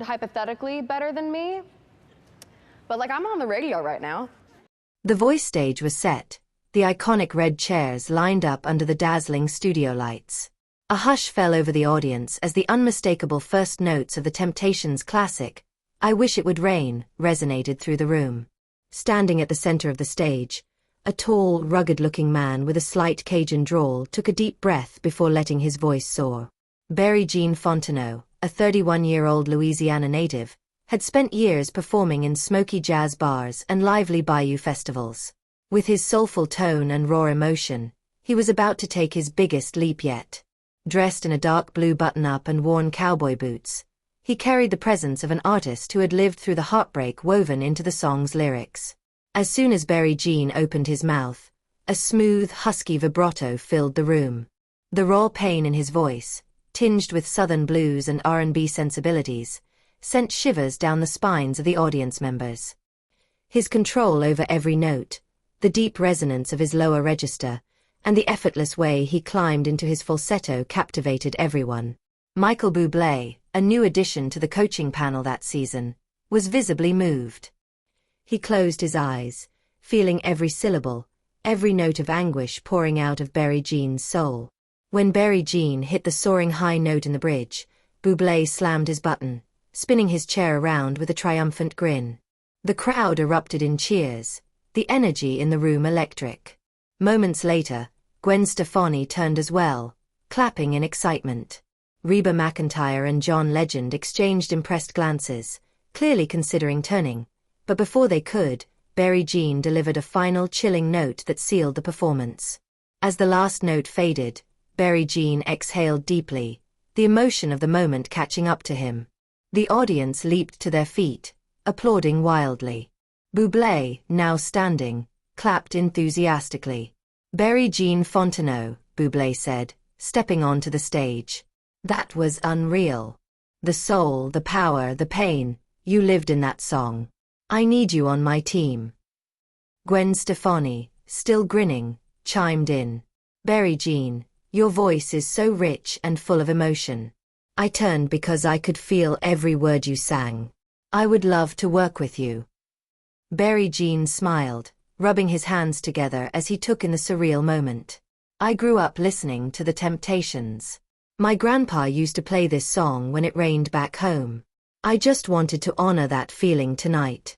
hypothetically better than me. But like, I'm on the radio right now. The voice stage was set, the iconic red chairs lined up under the dazzling studio lights. A hush fell over the audience as the unmistakable first notes of the Temptations' classic, "I Wish It Would Rain," resonated through the room. Standing at the center of the stage, a tall, rugged-looking man with a slight Cajun drawl took a deep breath before letting his voice soar. Barry Jean Fontenot, a 31-year-old Louisiana native, had spent years performing in smoky jazz bars and lively bayou festivals. With his soulful tone and raw emotion, he was about to take his biggest leap yet. Dressed in a dark blue button-up and worn cowboy boots, he carried the presence of an artist who had lived through the heartbreak woven into the song's lyrics. As soon as Barry Jean opened his mouth, a smooth, husky vibrato filled the room. The raw pain in his voice, tinged with Southern blues and R&B sensibilities, sent shivers down the spines of the audience members. His control over every note, the deep resonance of his lower register, and the effortless way he climbed into his falsetto captivated everyone. Michael Bublé, a new addition to the coaching panel that season, was visibly moved. He closed his eyes, feeling every syllable, every note of anguish pouring out of Barry Jean's soul. When Barry Jean hit the soaring high note in the bridge, Bublé slammed his button, spinning his chair around with a triumphant grin. The crowd erupted in cheers, the energy in the room electric. Moments later, Gwen Stefani turned as well, clapping in excitement. Reba McEntire and John Legend exchanged impressed glances, clearly considering turning, but before they could, Barry Jean delivered a final chilling note that sealed the performance. As the last note faded, Barry Jean exhaled deeply, the emotion of the moment catching up to him. The audience leaped to their feet, applauding wildly. Bublé, now standing, clapped enthusiastically. "Barry Jean Fontenot," Bublé said, stepping onto the stage. "That was unreal. The soul, the power, the pain, you lived in that song. I need you on my team." Gwen Stefani, still grinning, chimed in. "Barry Jean, your voice is so rich and full of emotion. I turned because I could feel every word you sang. I would love to work with you." Barry Jean smiled, rubbing his hands together as he took in the surreal moment. "I grew up listening to the Temptations. My grandpa used to play this song when it rained back home. I just wanted to honor that feeling tonight."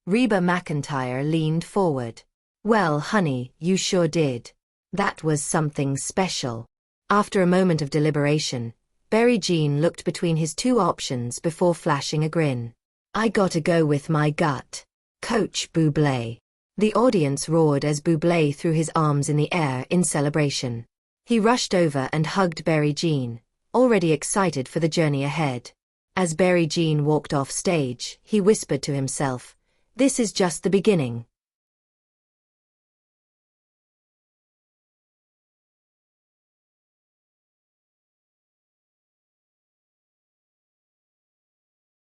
Reba McEntire leaned forward. "Well, honey, you sure did. That was something special." After a moment of deliberation, Barry Jean looked between his two options before flashing a grin. "I gotta go with my gut. Coach Bublé." The audience roared as Bublé threw his arms in the air in celebration. He rushed over and hugged Barry Jean, already excited for the journey ahead. As Barry Jean walked off stage, he whispered to himself, "This is just the beginning.